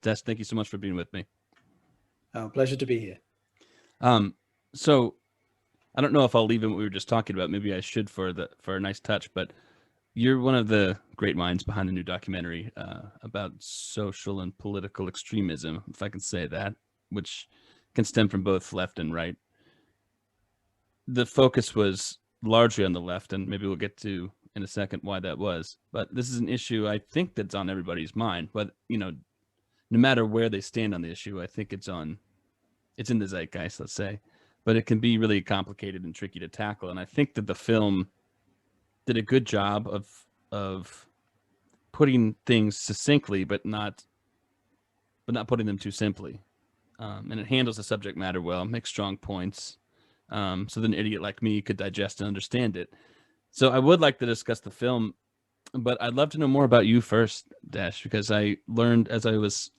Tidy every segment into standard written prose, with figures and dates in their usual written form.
Des, thank you so much for being with me. Pleasure to be here. So I don't know if I'll leave in what we were just talking about. Maybe I should for a nice touch, but you're one of the great minds behind the new documentary about social and political extremism, if I can say that, which can stem from both left and right. The focus was largely on the left, and maybe we'll get to in a second why that was. But this is an issue I think that's on everybody's mind. But no matter where they stand on the issue, I think it's in the zeitgeist, let's say. But it can be really complicated and tricky to tackle. And I think that the film did a good job of putting things succinctly, but not putting them too simply. And it handles the subject matter well, makes strong points, so that an idiot like me could digest and understand it. So I would like to discuss the film, but I'd love to know more about you first, Desh, because I learned as I was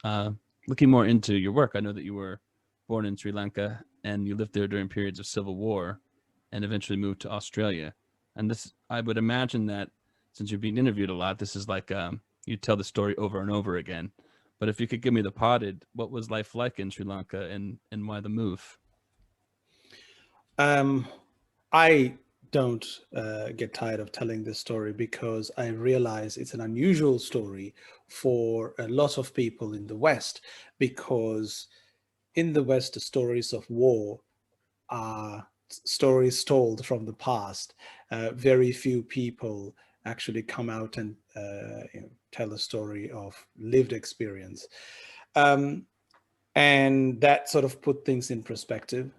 looking more into your work. I know that you were born in Sri Lanka and you lived there during periods of civil war and eventually moved to Australia. And this, I would imagine that since you're being interviewed a lot, this is like you tell the story over and over again. But if you could give me the potted, what was life like in Sri Lanka and why the move? I don't get tired of telling this story because I realize it's an unusual story for a lot of people in the West, because in the West, the stories of war are stories told from the past. Very few people actually come out and tell a story of lived experience. And that sort of put things in perspective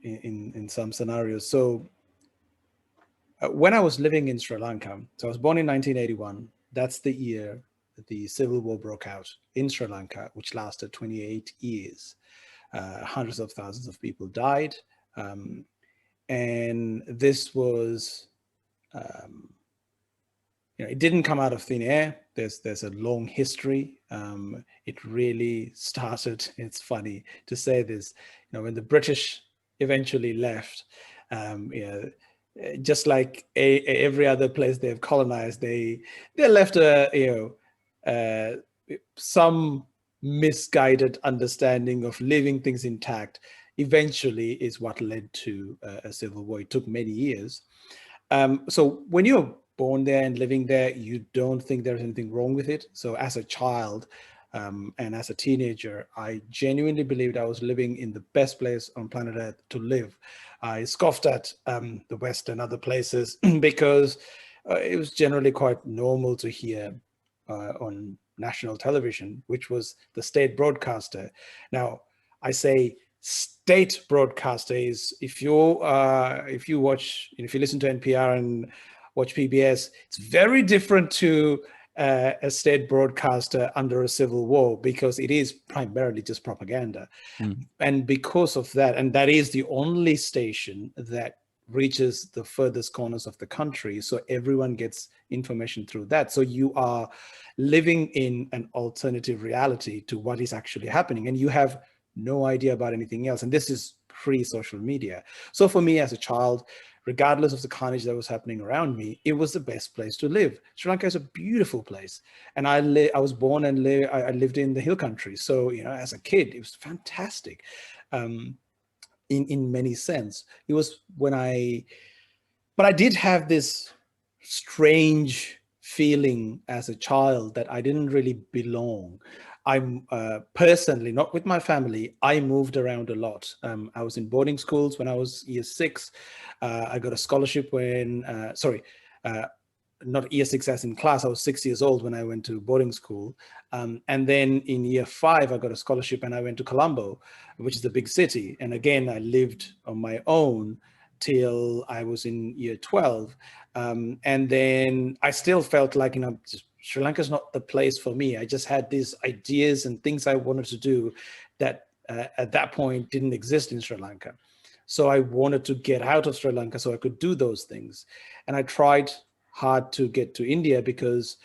in some scenarios. So when I was living in Sri Lanka, so I was born in 1981, that's the year that the civil war broke out in Sri Lanka, which lasted 28 years. Hundreds of thousands of people died. And this was, it didn't come out of thin air. There's a long history. It really started, it's funny to say this, when the British eventually left, just like every other place they've colonized, they left some misguided understanding of leaving things intact. Eventually is what led to a civil war. It took many years. So when you're born there and living there, you don't think there's anything wrong with it. So as a child and as a teenager, I genuinely believed I was living in the best place on planet Earth to live. I scoffed at the West and other places because it was generally quite normal to hear on national television, which was the state broadcaster. Now, I say state broadcaster is if you listen to NPR and watch PBS, it's very different to a state broadcaster under a civil war, because it is primarily just propaganda. And because of that, and that is the only station that reaches the furthest corners of the country, so everyone gets information through that. So you are living in an alternative reality to what is actually happening, and you have no idea about anything else. And this is pre-social media. So for me as a child, regardless of the carnage that was happening around me, it was the best place to live. Sri Lanka is a beautiful place. And I was born and I lived in the hill country. So, as a kid, it was fantastic. In many sense, it was but I did have this strange feeling as a child that I didn't really belong. I'm personally, not with my family, I moved around a lot. I was in boarding schools when I was year 6. I got a scholarship when, not year 6 as in class, I was 6 years old when I went to boarding school. And then in year 5, I got a scholarship and I went to Colombo, which is the big city. And again, I lived on my own till I was in year 12. And then I still felt like, Sri Lanka is not the place for me. I just had these ideas and things I wanted to do that at that point didn't exist in Sri Lanka. So I wanted to get out of Sri Lanka so I could do those things. And I tried hard to get to India because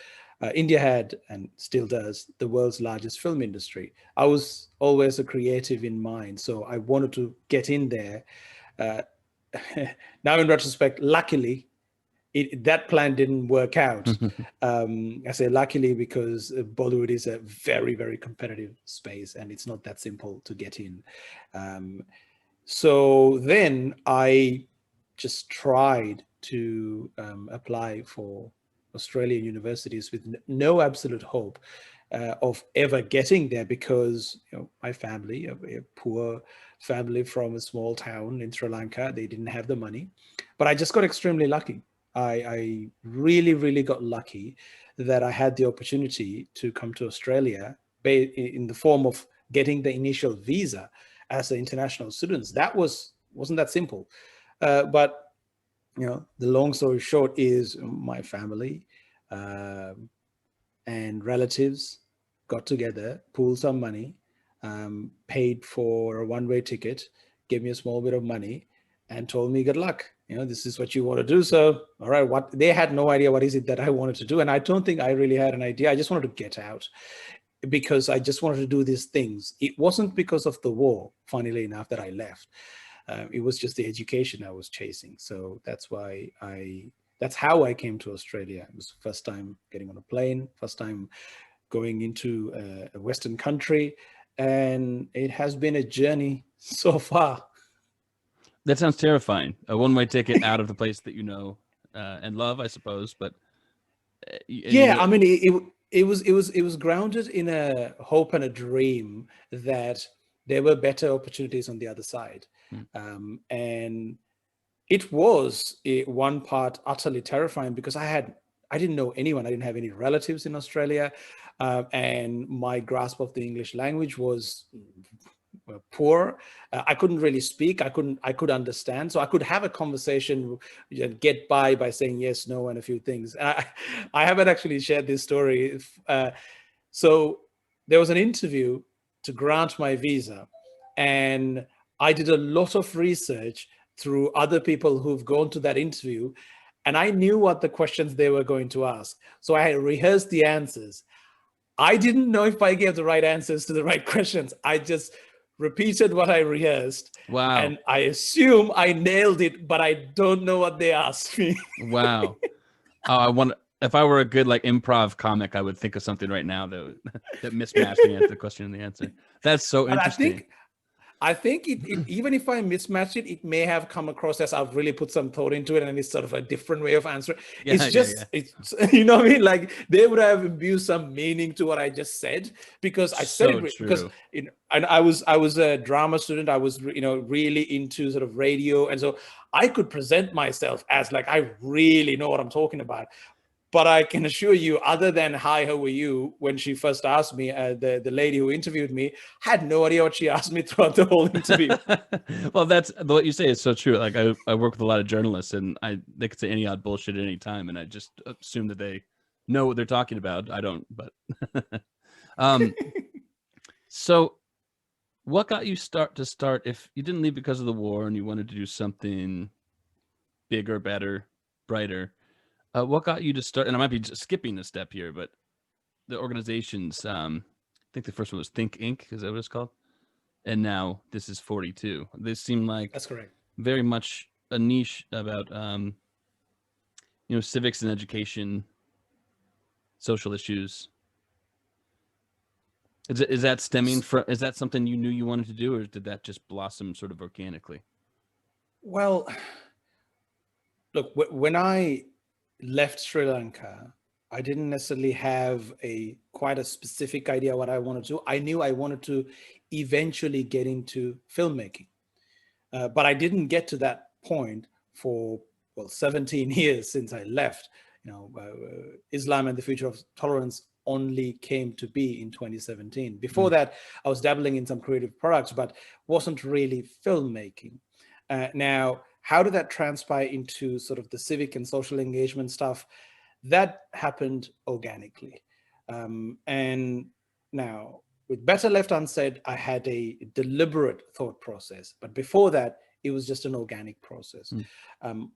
India had, and still does, the world's largest film industry. I was always a creative in mind, so I wanted to get in there. Now in retrospect, luckily, that plan didn't work out. I say luckily, because Bollywood is a very, very competitive space, and it's not that simple to get in. So then I just tried to apply for Australian universities with no absolute hope of ever getting there, because my family, a poor family from a small town in Sri Lanka, they didn't have the money. But I just got extremely lucky. I really, really got lucky that I had the opportunity to come to Australia in the form of getting the initial visa as an international student. That wasn't that simple. But the long story short is my family and relatives got together, pooled some money, paid for a one-way ticket, gave me a small bit of money, and told me, good luck. This is what you want to do. So, all right, they had no idea what is it that I wanted to do. And I don't think I really had an idea. I just wanted to get out because I just wanted to do these things. It wasn't because of the war, funnily enough, that I left. It was just the education I was chasing. So that's how I came to Australia. It was the first time getting on a plane, first time going into a Western country. And it has been a journey so far. That sounds terrifying. A one-way ticket out of the place that you know and love, I suppose. But yeah, I mean, it was grounded in a hope and a dream that there were better opportunities on the other side, and it was one part utterly terrifying because I didn't know anyone. I didn't have any relatives in Australia, and my grasp of the English language was poor. I couldn't really speak. I could understand. So I could have a conversation and get by saying yes, no, and a few things. I haven't actually shared this story. So there was an interview to grant my visa, and I did a lot of research through other people who've gone to that interview, and I knew what the questions they were going to ask. So I rehearsed the answers. I didn't know if I gave the right answers to the right questions. I just repeated what I rehearsed. Wow. And I assume I nailed it, but I don't know what they asked me. Wow. Oh, if I were a good improv comic, I would think of something right now that mismatched the question and the answer. That's so interesting. I think it even if I mismatch it, it may have come across as I've really put some thought into it, and it's sort of a different way of answering. It's you know what I mean? Like they would have imbued some meaning to what I just said because I said it because and I was a drama student. I was really into sort of radio, and so I could present myself as like I really know what I'm talking about. But I can assure you, other than "Hi, how are you?" when she first asked me, the lady who interviewed me had no idea what she asked me throughout the whole interview. Well, that's what you say is so true. Like I work with a lot of journalists, and they could say any odd bullshit at any time, and I just assume that they know what they're talking about. I don't, but so what got you to start? If you didn't leave because of the war and you wanted to do something bigger, better, brighter. What got you to start? And I might be just skipping a step here, but the organizations, I think the first one was Think Inc. Is that what it's called? And now this is 42. This seemed like that's correct. Very much a niche about, civics and education, social issues. Is that stemming from? Is that something you knew you wanted to do, or did that just blossom sort of organically? Well, look, when I left Sri Lanka, I didn't necessarily have quite a specific idea what I wanted to do. I knew I wanted to eventually get into filmmaking, but I didn't get to that point for 17 years since I left. Islam and the Future of Tolerance only came to be in 2017. Before that, I was dabbling in some creative products, but wasn't really filmmaking. Now, how did that transpire into sort of the civic and social engagement stuff? That happened organically. And now with Better Left Unsaid, I had a deliberate thought process. But before that, it was just an organic process.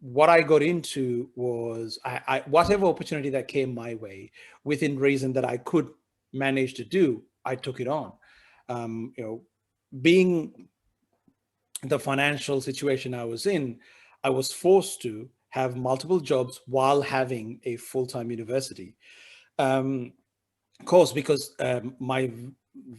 What I got into was whatever opportunity that came my way, within reason that I could manage to do, I took it on. Being the financial situation I was in, I was forced to, have multiple jobs while having a full-time university. Of course, because my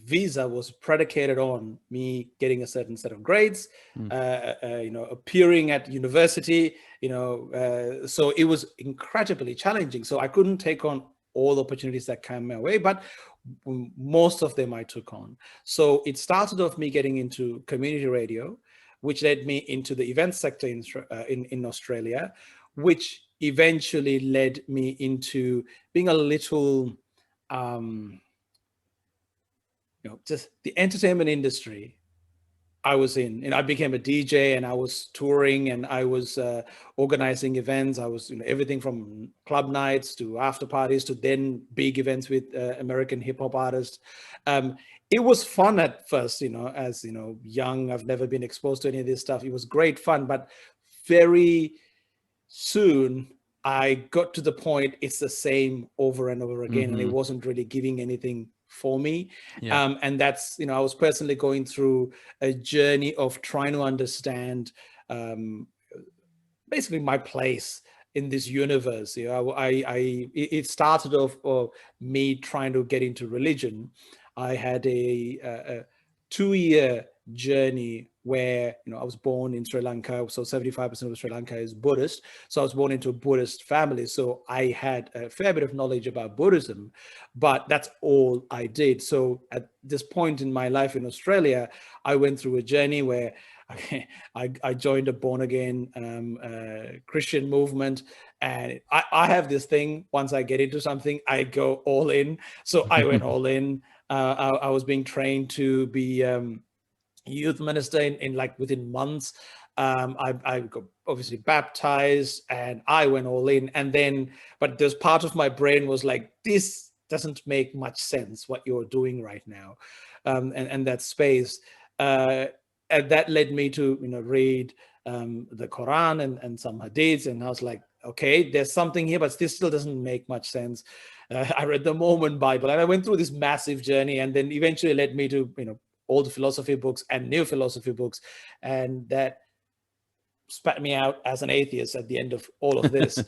visa was predicated on me getting a certain set of grades, appearing at university, so it was incredibly challenging. So I couldn't take on all the opportunities that came my way, but most of them I took on. So it started off me getting into community radio, which led me into the event sector in Australia, which eventually led me into being a little, just the entertainment industry I was in. And I became a DJ, and I was touring, and I was organizing events. I was, everything from club nights to after parties to then big events with American hip hop artists. It was fun at first, as young. I've never been exposed to any of this stuff. It was great fun, but very soon I got to the point it's the same over and over again, and it wasn't really giving anything for me. And that's, I was personally going through a journey of trying to understand basically my place in this universe. It started off me trying to get into religion. I had a 2-year journey where, I was born in Sri Lanka. So 75% of Sri Lanka is Buddhist. So I was born into a Buddhist family. So I had a fair bit of knowledge about Buddhism, but that's all I did. So at this point in my life in Australia, I went through a journey where I joined a born-again Christian movement. And I have this thing, once I get into something, I go all in. So I went all in. I was being trained to be youth minister in like within months. I got obviously baptized, and I went all in. And then, but there's part of my brain was like, this doesn't make much sense what you're doing right now, and that space. And that led me to read the Quran and some hadiths, and I was like, okay, there's something here, but this still doesn't make much sense. I read the Mormon Bible, and I went through this massive journey, and then eventually led me to old philosophy books and new philosophy books, and that spat me out as an atheist at the end of all of this.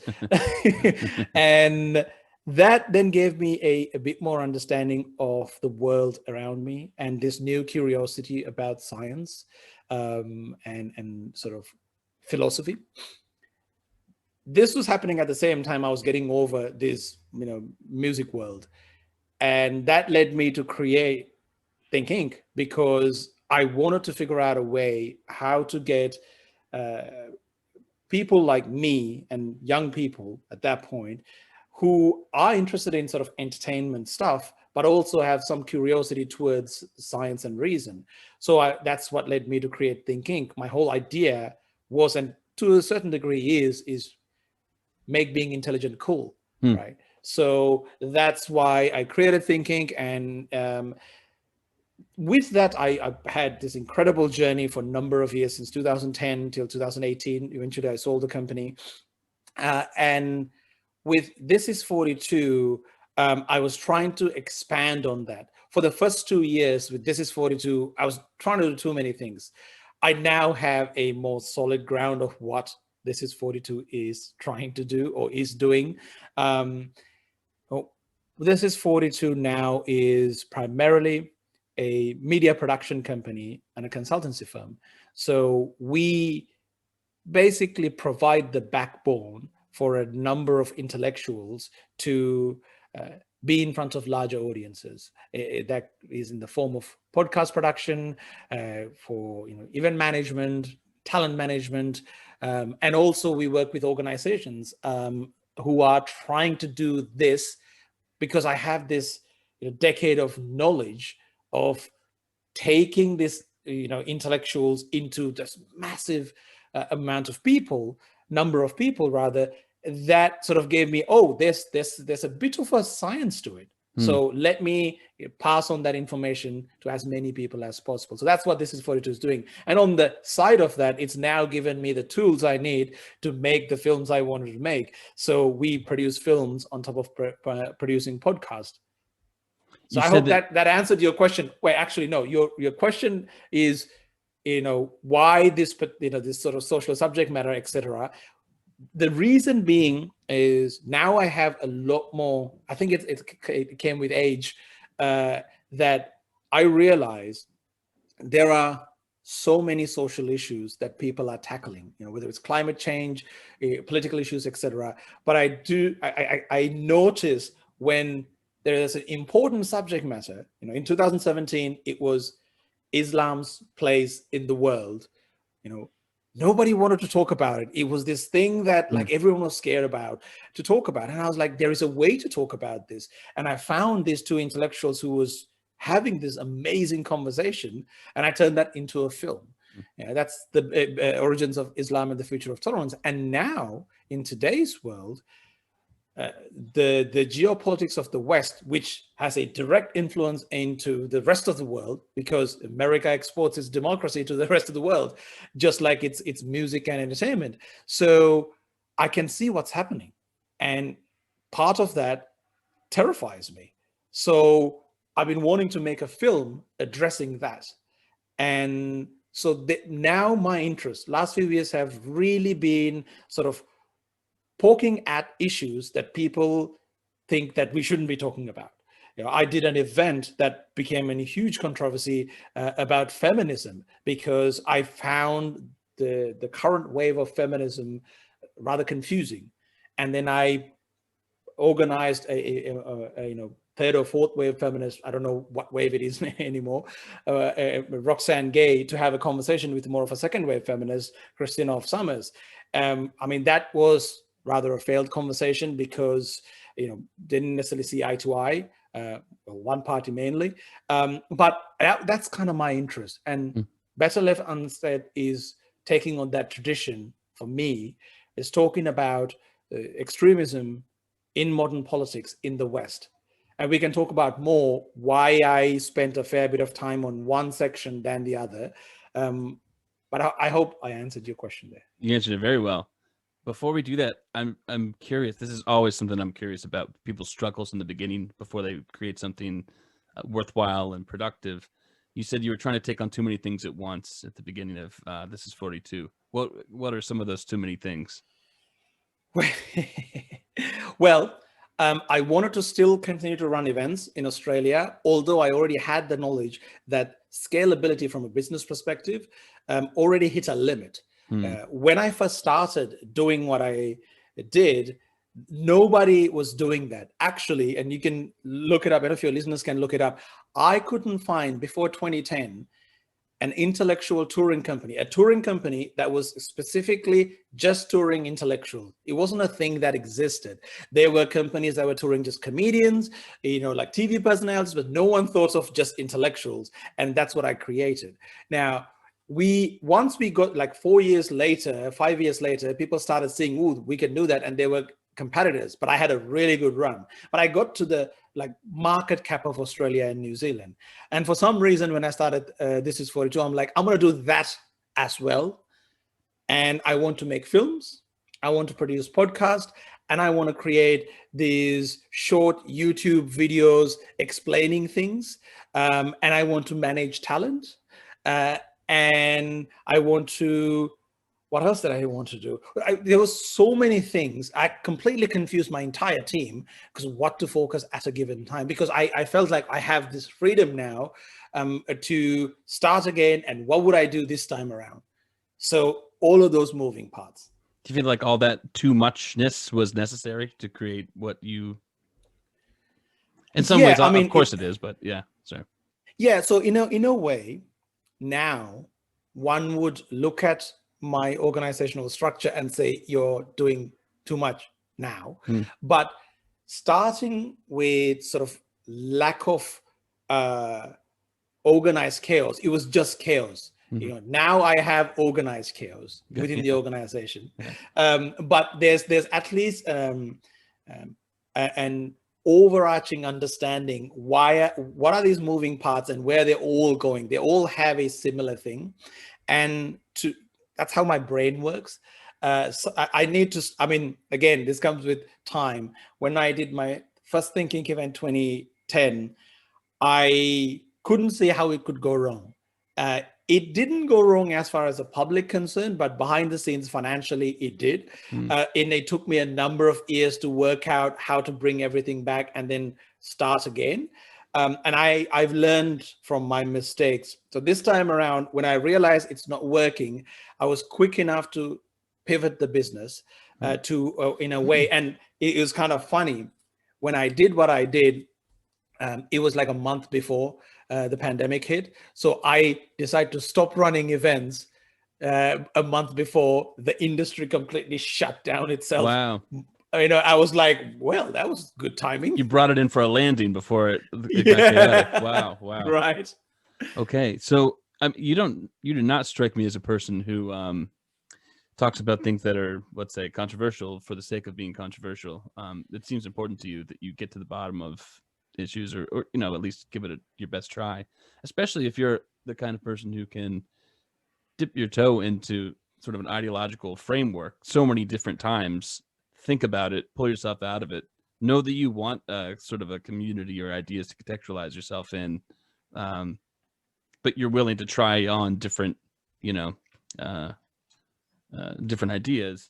And that then gave me a bit more understanding of the world around me, and this new curiosity about science and sort of philosophy. This was happening at the same time I was getting over this music world, and that led me to create Think Inc., because I wanted to figure out a way how to get people like me and young people at that point who are interested in sort of entertainment stuff, but also have some curiosity towards science and reason. So that's what led me to create Think Inc. My whole idea was, and to a certain degree is make being intelligent cool, right? So that's why I created Think Inc. And with that, I had this incredible journey for a number of years, since 2010 till 2018. Eventually, I sold the company. And with This Is 42, I was trying to expand on that. For the first 2 years with This Is 42, I was trying to do too many things. I now have a more solid ground of what This Is 42 is trying to do or is doing. This Is 42 now is primarily a media production company and a consultancy firm. So we basically provide the backbone for a number of intellectuals to be in front of larger audiences. That is in the form of podcast production, for event management, talent management, and also we work with organizations who are trying to do this, because I have this decade of knowledge of taking this intellectuals into this massive number of people rather, that sort of gave me, there's a bit of a science to it. So let me pass on that information to as many people as possible. So that's what This Is 42 is doing. And on the side of that, it's now given me the tools I need to make the films I wanted to make. So we produce films on top of producing podcasts. So I hope that answered your question. Wait, actually, no, your question is, why this, this sort of social subject matter, etc. The reason being is now I have a lot more, I think it came with age, that I realize there are so many social issues that people are tackling, whether it's climate change, political issues, etc. But I notice when there is an important subject matter, in 2017, it was Islam's place in the world. Nobody wanted to talk about it. It was this thing that like everyone was scared about to talk about. And I was like, there is a way to talk about this. And I found these two intellectuals who was having this amazing conversation, and I turned that into a film. That's the origins of Islam and the future of tolerance. And now in today's world, the geopolitics of the West, which has a direct influence into the rest of the world, because America exports its democracy to the rest of the world, just like it's music and entertainment. So I can see what's happening, and part of that terrifies me. So I've been wanting to make a film addressing that. And so now my interest, last few years, have really been sort of poking at issues that people think that we shouldn't be talking about. I did an event that became a huge controversy about feminism, because I found the current wave of feminism rather confusing. And then I organized a third or fourth wave feminist, I don't know what wave it is anymore, Roxanne Gay, to have a conversation with more of a second wave feminist, Christina of Summers. I mean, that was rather a failed conversation, because didn't necessarily see eye to eye, one party mainly, but that's kind of my interest. And Better Left Unsaid is taking on that tradition. For me, is talking about extremism in modern politics in the West. And we can talk about more why I spent a fair bit of time on one section than the other, but I hope I answered your question there. You answered it very well. Before we do that, I'm curious. This is always something I'm curious about, people's struggles in the beginning before they create something worthwhile and productive. You said you were trying to take on too many things at once at the beginning of This is 42. What are some of those too many things? Well, I wanted to still continue to run events in Australia, although I already had the knowledge that scalability from a business perspective already hit a limit. When I first started doing what I did, nobody was doing that. Actually, and you can look it up, and if your listeners can look it up, I couldn't find before 2010 an intellectual touring company, a touring company that was specifically just touring intellectuals. It wasn't a thing that existed. There were companies that were touring just comedians, like TV personalities, but no one thought of just intellectuals. And that's what I created. Now, once we got like 5 years later, people started seeing, ooh, we can do that. And they were competitors, but I had a really good run. But I got to the market cap of Australia and New Zealand. And for some reason, when I started This is 42, I'm like, I'm going to do that as well. And I want to make films. I want to produce podcasts. And I want to create these short YouTube videos explaining things. And I want to manage talent. And I want to, what else did I want to do? There was so many things. I completely confused my entire team because what to focus at a given time, because I felt like I have this freedom now to start again. And what would I do this time around? So all of those moving parts. Do you feel like all that too muchness was necessary to create what you, in some ways, I mean, of course it is, but yeah, sorry. Yeah, so in a way, now one would look at my organizational structure and say, you're doing too much now. But starting with sort of lack of organized chaos, it was just chaos. Now I have organized chaos within the organization. But there's at least an overarching understanding what are these moving parts and where they're all going. They all have a similar thing. And that's how my brain works. So I need to, I mean, again, this comes with time. When I did my first thinking event 2010, I couldn't see how it could go wrong. It didn't go wrong as far as the public concern, but behind the scenes, financially, it did. And it took me a number of years to work out how to bring everything back and then start again. And I've learned from my mistakes. So this time around, when I realized it's not working, I was quick enough to pivot the business in a way. And it was kind of funny. When I did what I did, it was like a month before the pandemic hit. So I decided to stop running events a month before the industry completely shut down itself. Wow. I was like, well, that was good timing. You brought it in for a landing before it got chaotic. Wow. Right. Okay. So you do not strike me as a person who talks about things that are, let's say, controversial for the sake of being controversial. It seems important to you that you get to the bottom of issues or at least give it your best try, especially if you're the kind of person who can dip your toe into sort of an ideological framework so many different times, think about it, pull yourself out of it, know that you want sort of a community or ideas to contextualize yourself in, but you're willing to try on different different ideas.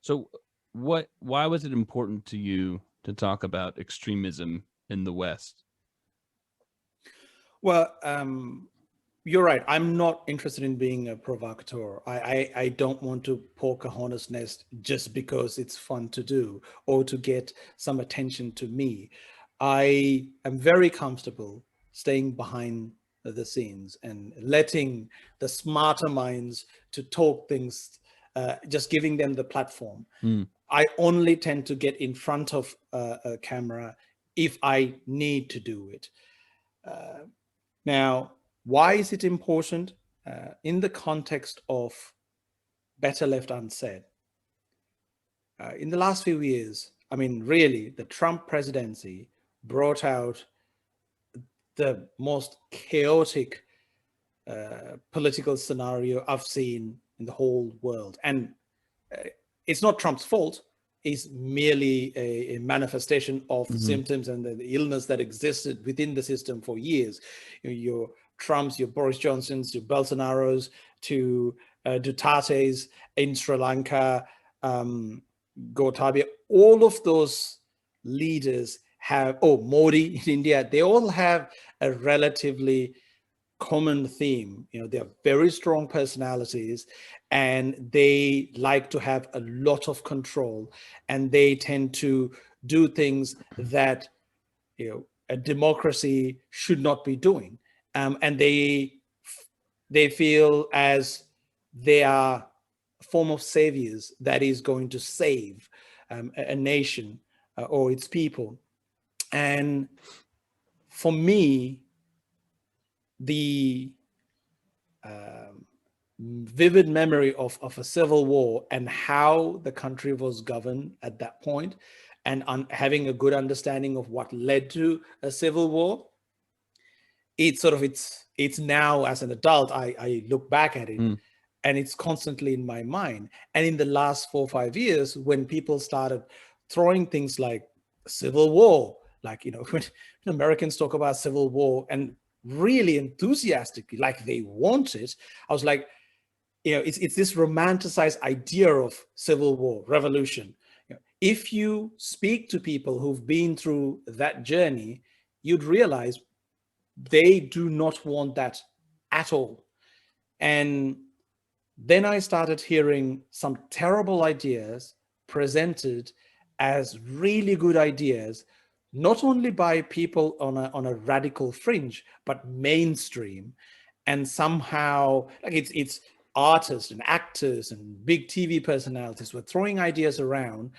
So why was it important to you to talk about extremism in the West? Well, you're right. I'm not interested in being a provocateur. I don't want to poke a hornet's nest just because it's fun to do or to get some attention to me. I am very comfortable staying behind the scenes and letting the smarter minds to talk things, just giving them the platform. I only tend to get in front of a camera if I need to do it. Now, why is it important? In the context of Better Left Unsaid, in the last few years, I mean, really, the Trump presidency brought out the most chaotic political scenario I've seen in the whole world. And it's not Trump's fault. It's merely a manifestation of symptoms and the illness that existed within the system for years. Your Trumps, your Boris Johnsons, your Bolsonaros, to Dutertes in Sri Lanka, Gotabaya, all of those leaders have, Modi in India, they all have a relatively common theme. They're very strong personalities and they like to have a lot of control, and they tend to do things that a democracy should not be doing, and they feel as they are a form of saviors that is going to save a nation or its people. And for me, the vivid memory of a civil war and how the country was governed at that point, and having a good understanding of what led to a civil war, it's now, as an adult, I look back at it and it's constantly in my mind. And in the last 4 or 5 years, when people started throwing things like civil war, like, when Americans talk about civil war and really enthusiastically, like they want it, I was like, it's this romanticized idea of civil war, revolution. If you speak to people who've been through that journey, you'd realize they do not want that at all. And then I started hearing some terrible ideas presented as really good ideas, not only by people on a radical fringe, but mainstream. And somehow, like, it's artists and actors and big TV personalities were throwing ideas around,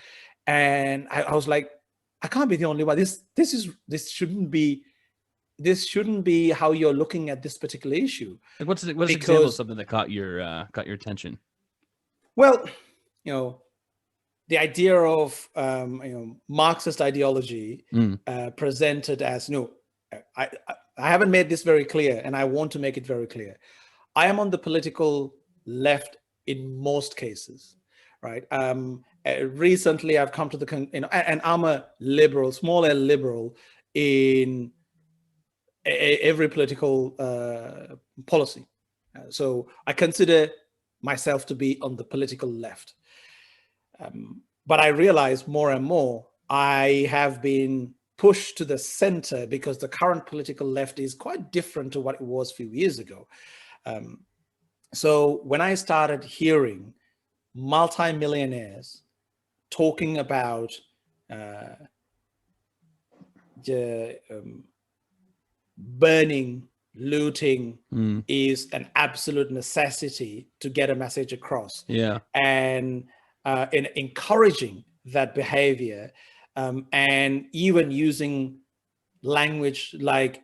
and I was like, I can't be the only one. This shouldn't be how you're looking at this particular issue. Like what's an example of something that caught your attention? Well, the idea of Marxist ideology presented as, I haven't made this very clear, and I want to make it very clear. I am on the political left in most cases, right? Recently, I've come to and I'm a liberal, small L liberal in every political policy. So I consider myself to be on the political left. But I realize more and more I have been pushed to the center because the current political left is quite different to what it was a few years ago. So when I started hearing multimillionaires talking about burning, looting is an absolute necessity to get a message across. Yeah. And in encouraging that behavior, and even using language like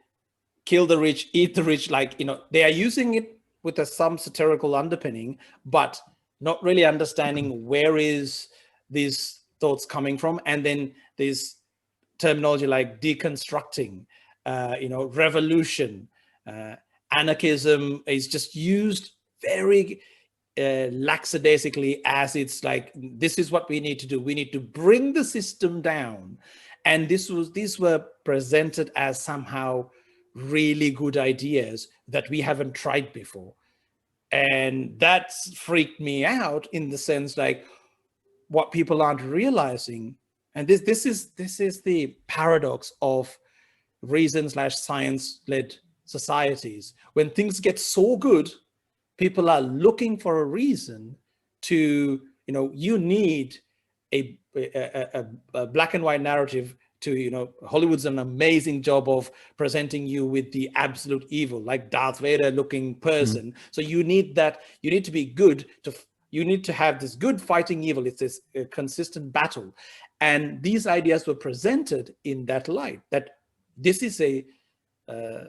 kill the rich, eat the rich, like, they are using it with some satirical underpinning, but not really understanding where is these thoughts coming from. And then there's terminology like deconstructing, revolution, anarchism is just used very lackadaisically, as it's like, this is what we need to do. We need to bring the system down. And these were presented as somehow really good ideas that we haven't tried before. And that's freaked me out, in the sense like, what people aren't realizing, and this is the paradox of reason/science-led societies. When things get so good, people are looking for a reason to, you need a black and white narrative to, Hollywood's an amazing job of presenting you with the absolute evil, like Darth Vader looking person. So you need that, you need to be good you need to have this good fighting evil. It's this consistent battle. And these ideas were presented in that light, that this is a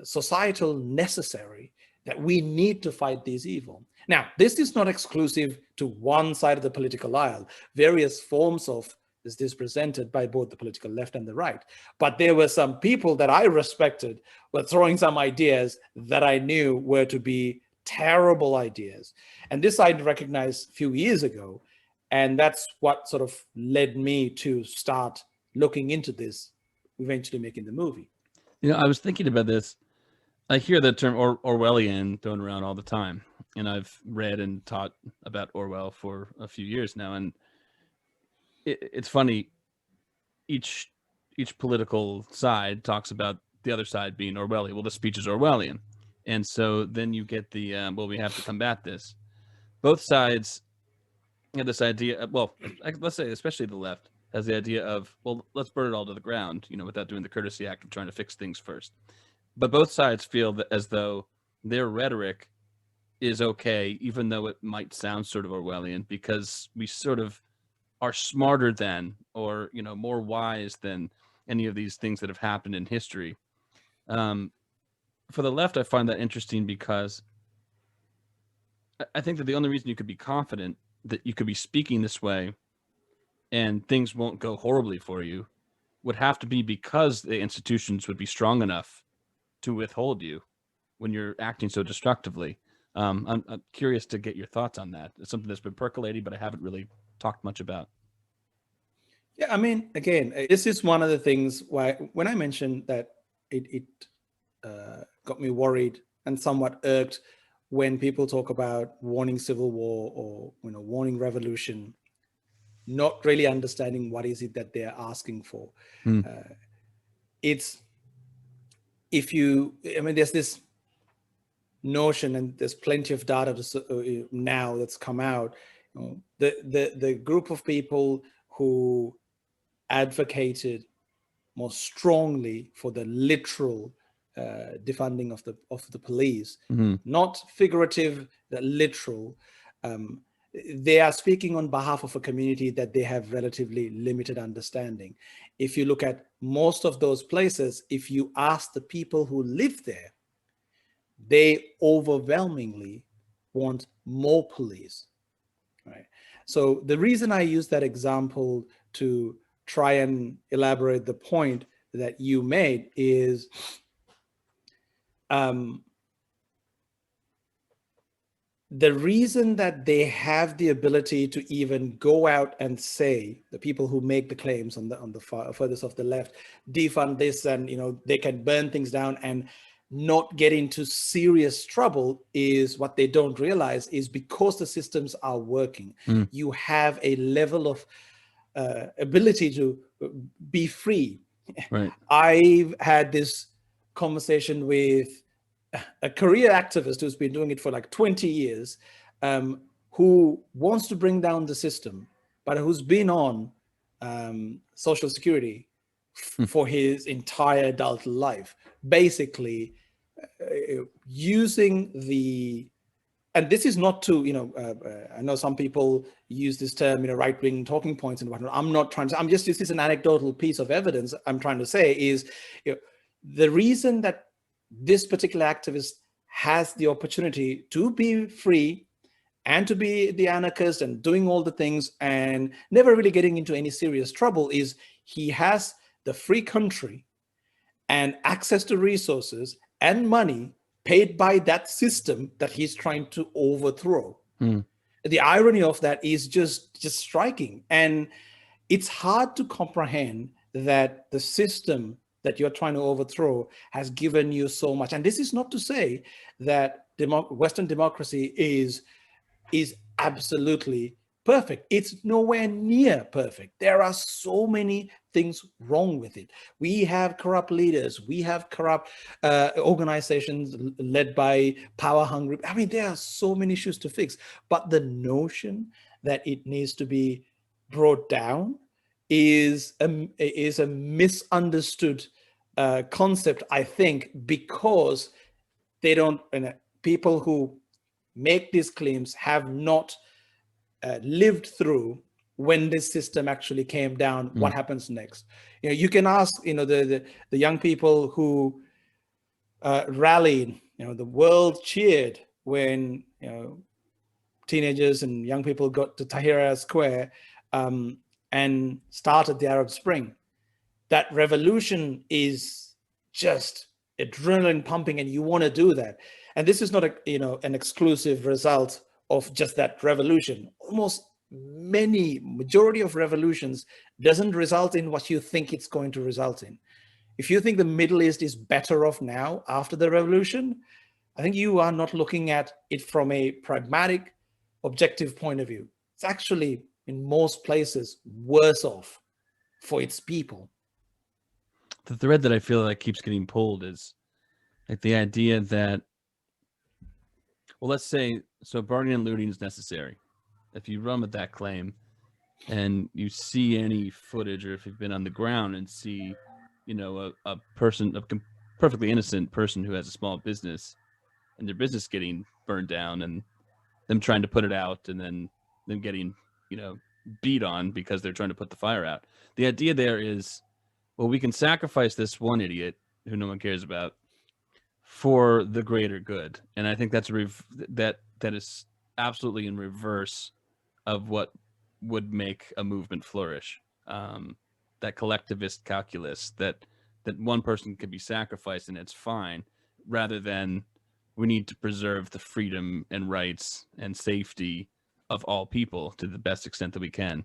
societal necessary, that we need to fight this evil. Now, this is not exclusive to one side of the political aisle. Various forms of this presented by both the political left and the right. But there were some people that I respected were throwing some ideas that I knew were to be terrible ideas. And this I recognized a few years ago. And that's what sort of led me to start looking into this, eventually making the movie. I was thinking about this. I hear the term Orwellian thrown around all the time. And I've read and taught about Orwell for a few years now. And it's funny, each political side talks about the other side being Orwellian. Well, the speech is Orwellian. And so then you get the, well, we have to combat this. Both sides have this idea, well, let's say especially the left has the idea of, well, let's burn it all to the ground, without doing the courtesy act of trying to fix things first. But both sides feel that as though their rhetoric is okay, even though it might sound sort of Orwellian, because we sort of are smarter than, or, more wise than any of these things that have happened in history. For the left, I find that interesting because I think that the only reason you could be confident that you could be speaking this way and things won't go horribly for you would have to be because the institutions would be strong enough to withhold you when you're acting so destructively. I'm curious to get your thoughts on that. It's something that's been percolating, but I haven't really talked much about. Yeah, I mean, again, this is one of the things why when I mentioned that it got me worried and somewhat irked when people talk about warning civil war or warning revolution, not really understanding what is it that they're asking for. It's there's this notion, and there's plenty of data now that's come out. The group of people who advocated more strongly for the literal defunding of the police, not figurative, the literal. They are speaking on behalf of a community that they have relatively limited understanding. If you look at most of those places, if you ask the people who live there, they overwhelmingly want more police, right? So the reason I use that example to try and elaborate the point that you made is the reason that they have the ability to even go out and say, the people who make the claims on the furthest of the left, defund this, and they can burn things down, and not get into serious trouble is what they don't realize is because the systems are working. You have a level of ability to be free. Right. I've had this conversation with a career activist who's been doing it for like 20 years, who wants to bring down the system, but who's been on Social Security for his entire adult life, basically using the, and this is not to, I know some people use this term, right-wing talking points and whatnot. I'm not trying to, this is an anecdotal piece of evidence. I'm trying to say is, the reason that this particular activist has the opportunity to be free and to be the anarchist and doing all the things and never really getting into any serious trouble is he has the free country and access to resources and money paid by that system that he's trying to overthrow. The irony of that is just striking. And it's hard to comprehend that the system that you're trying to overthrow has given you so much. And this is not to say that Western democracy is absolutely perfect. It's nowhere near perfect. There are so many things wrong with it. We have corrupt leaders. We have corrupt organizations led by power-hungry. I mean, there are so many issues to fix. But the notion that it needs to be brought down is a misunderstood concept, I think, because they don't. People who make these claims have not lived through when this system actually came down. What happens next? You can ask the young people who rallied. The world cheered when teenagers and young people got to Tahrir Square and started the Arab Spring. That revolution is just adrenaline pumping, and you want to do that. And this is not an exclusive result of just that revolution. Almost majority of revolutions doesn't result in what you think it's going to result in. If you think the Middle East is better off now after the revolution, I think you are not looking at it from a pragmatic, objective point of view. It's actually, in most places, worse off for its people. The thread that I feel like keeps getting pulled is like the idea that, well, let's say, so burning and looting is necessary. If you run with that claim and you see any footage, or if you've been on the ground and see, a person, a perfectly innocent person who has a small business and their business getting burned down and them trying to put it out and then them getting, beat on because they're trying to put the fire out. The idea there is, well, we can sacrifice this one idiot who no one cares about for the greater good. And I think that's that is absolutely in reverse of what would make a movement flourish. That collectivist calculus that one person could be sacrificed and it's fine, rather than we need to preserve the freedom and rights and safety of all people to the best extent that we can.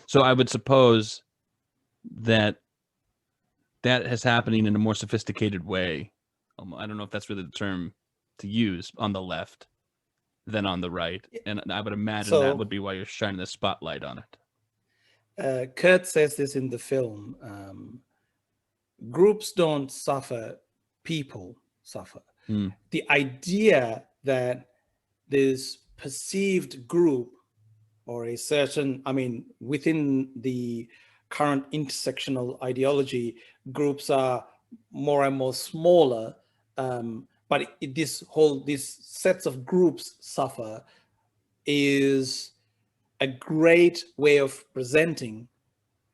So I would suppose that is happening in a more sophisticated way. I don't know if that's really the term to use on the left than on the right. And I would imagine that would be why you're shining the spotlight on it. Curt says this in the film. Groups don't suffer, people suffer. The idea that this perceived group or a certain, within the current intersectional ideology, groups are more and more smaller, but these sets of groups suffer is a great way of presenting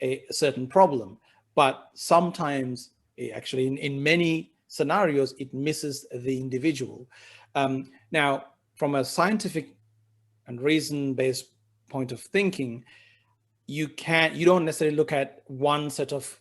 a certain problem. But sometimes, actually, in many scenarios, it misses the individual. Now, from a scientific and reason-based point of thinking, you don't necessarily look at one set of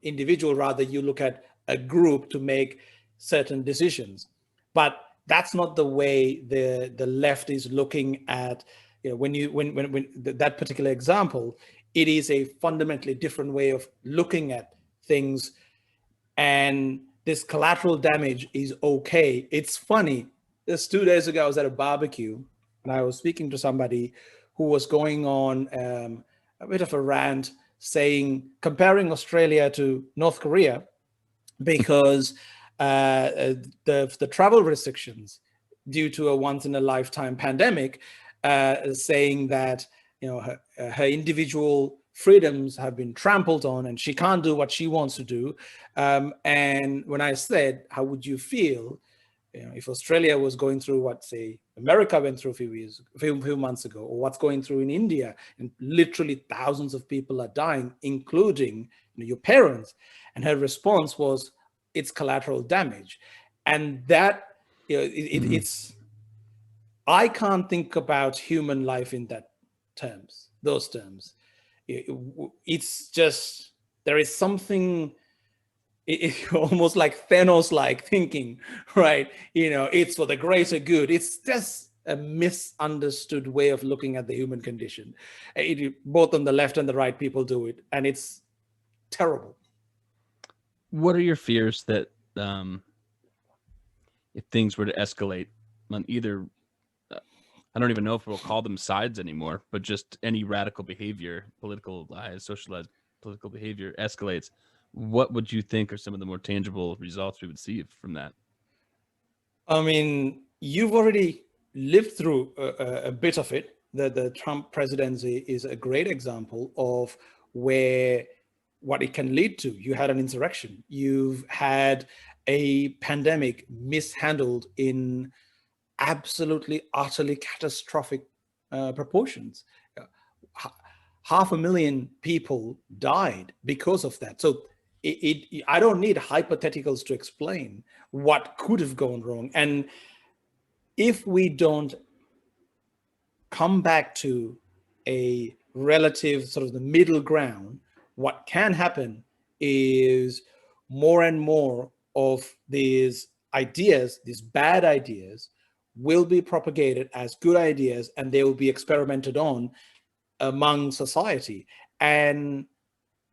individual, rather you look at a group to make certain decisions. But that's not the way the left is looking at, when that particular example, it is a fundamentally different way of looking at things. And this collateral damage is okay. It's funny. Just 2 days ago, I was at a barbecue and I was speaking to somebody who was going on a bit of a rant, comparing Australia to North Korea, because the travel restrictions due to a once-in-a-lifetime pandemic, saying that her individual freedoms have been trampled on and she can't do what she wants to do. And when I said, how would you feel if Australia was going through what, say, America went through a few months ago, or what's going through in India, and literally thousands of people are dying, including your parents? And her response was, it's collateral damage. And that, it's, I can't think about human life in those terms. It's just, there is something, almost like Thanos-like thinking, right? It's for the greater good. It's just a misunderstood way of looking at the human condition. Both on the left and the right, people do it, and it's terrible. What are your fears that if things were to escalate on either, I don't even know if we'll call them sides anymore, but just any radical behavior, politicalized, socialized political behavior escalates, what would you think are some of the more tangible results we would see from that? I mean, you've already lived through a bit of it. The Trump presidency is a great example of what it can lead to. You had an insurrection. You've had a pandemic mishandled in absolutely, utterly catastrophic proportions. 500,000 people died because of that. So I don't need hypotheticals to explain what could have gone wrong. And if we don't come back to a relative sort of the middle ground, what can happen is more and more of these ideas, these bad ideas, will be propagated as good ideas, and they will be experimented on among society. And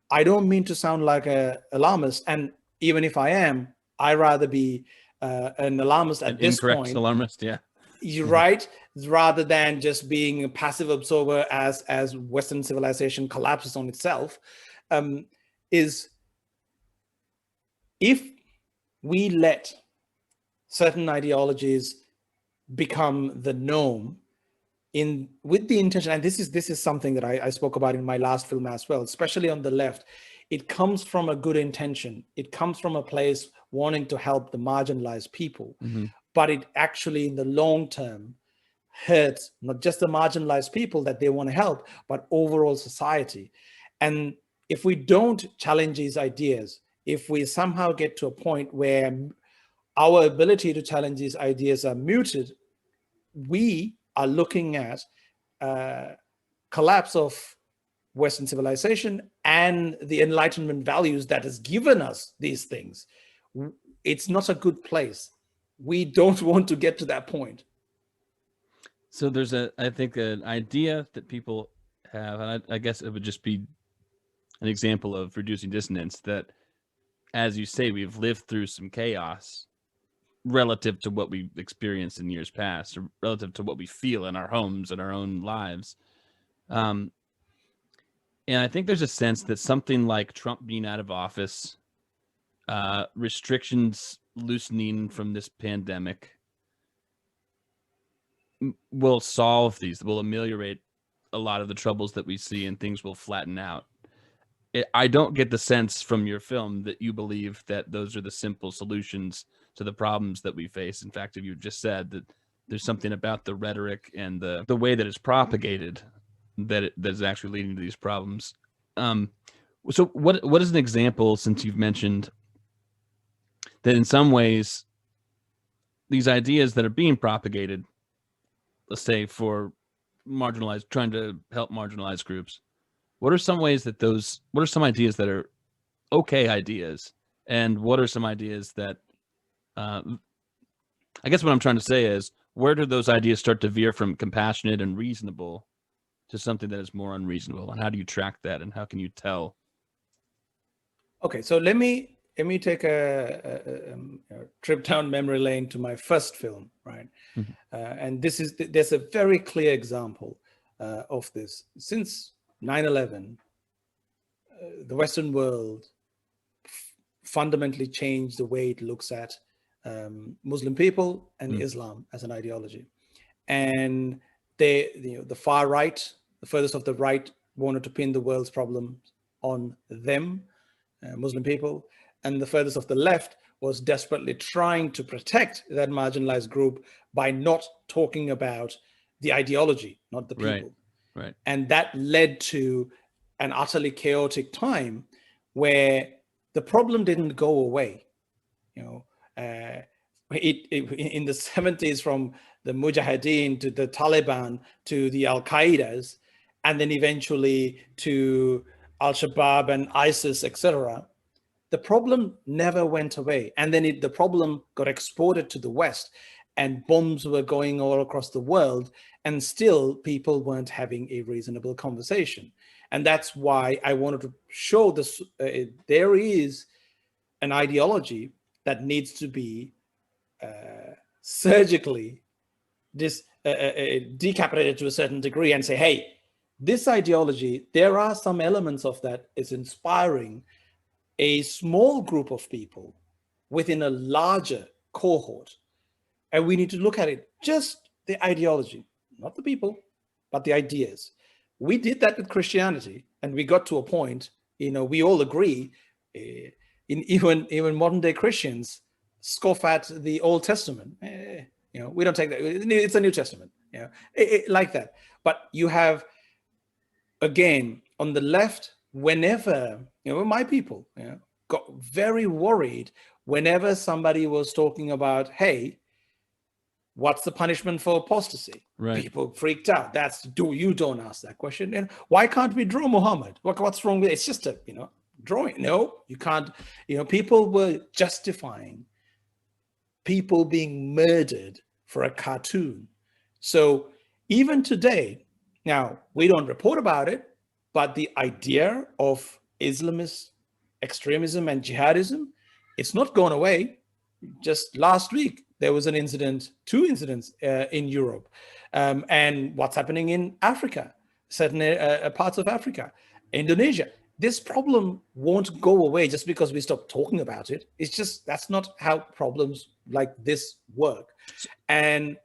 I don't mean to sound like an alarmist, and even if I am, I rather be an alarmist at this point. Incorrect alarmist, yeah. You're right, rather than just being a passive observer as Western civilization collapses on itself. Is if we let certain ideologies become the norm, with the intention, and this is something that I spoke about in my last film as well, especially on the left, it comes from a good intention. It comes from a place wanting to help the marginalized people, but it actually in the long term hurts not just the marginalized people that they want to help, but overall society. And if we don't challenge these ideas, if we somehow get to a point where our ability to challenge these ideas are muted, we are looking at collapse of Western civilization and the Enlightenment values that has given us these things. It's not a good place. We don't want to get to that point. So there's I think an idea that people have, and I guess it would just be an example of reducing dissonance, that, as you say, we've lived through some chaos relative to what we experienced in years past, or relative to what we feel in our homes and our own lives. And I think there's a sense that something like Trump being out of office, restrictions loosening from this pandemic, will solve these, will ameliorate a lot of the troubles that we see, and things will flatten out. I don't get the sense from your film that you believe that those are the simple solutions to the problems that we face. In fact, you just said that there's something about the rhetoric and the way that it's propagated that is actually leading to these problems. So what is an example, since you've mentioned that in some ways these ideas that are being propagated, let's say for trying to help marginalized groups, what are some ways that what are some ideas that are okay ideas, and what are some ideas that, I guess what I'm trying to say is, where do those ideas start to veer from compassionate and reasonable to something that is more unreasonable, and how do you track that, and how can you tell? Okay, so let me let me take a trip down memory lane to my first film, right? Mm-hmm. And there's a very clear example of this. Since 9/11, the Western world fundamentally changed the way it looks at Muslim people and Islam as an ideology. And the far right, the furthest of the right, wanted to pin the world's problems on them, Muslim people, and the furthest of the left was desperately trying to protect that marginalized group by not talking about the ideology, not the people. Right. And that led to an utterly chaotic time where the problem didn't go away. In the 70s, from the Mujahideen to the Taliban to the Al-Qaedas, and then eventually to Al-Shabaab and ISIS, etc., the problem never went away. And then the problem got exported to the West, and bombs were going all across the world, and still people weren't having a reasonable conversation. And that's why I wanted to show this. There is an ideology that needs to be surgically decapitated to a certain degree, and say, hey, this ideology, there are some elements of that is inspiring a small group of people within a larger cohort. And we need to look at it, just the ideology, not the people, but the ideas. We did that with Christianity, and we got to a point, we all agree, even modern day Christians scoff at the Old Testament. We don't take that. It's a New Testament, like that. But you have, again, on the left, whenever, my people got very worried whenever somebody was talking about, hey, what's the punishment for apostasy? Right. People freaked out. You don't ask that question. And why can't we draw Muhammad? What's wrong with it? It's just a, drawing. No, you can't. People were justifying people being murdered for a cartoon. So even today, now we don't report about it, but the idea of Islamist extremism and jihadism, it's not gone away. Just last week, there was two incidents in Europe. And what's happening in Africa, certain parts of Africa, Indonesia. This problem won't go away just because we stop talking about it. It's just, that's not how problems like this work. And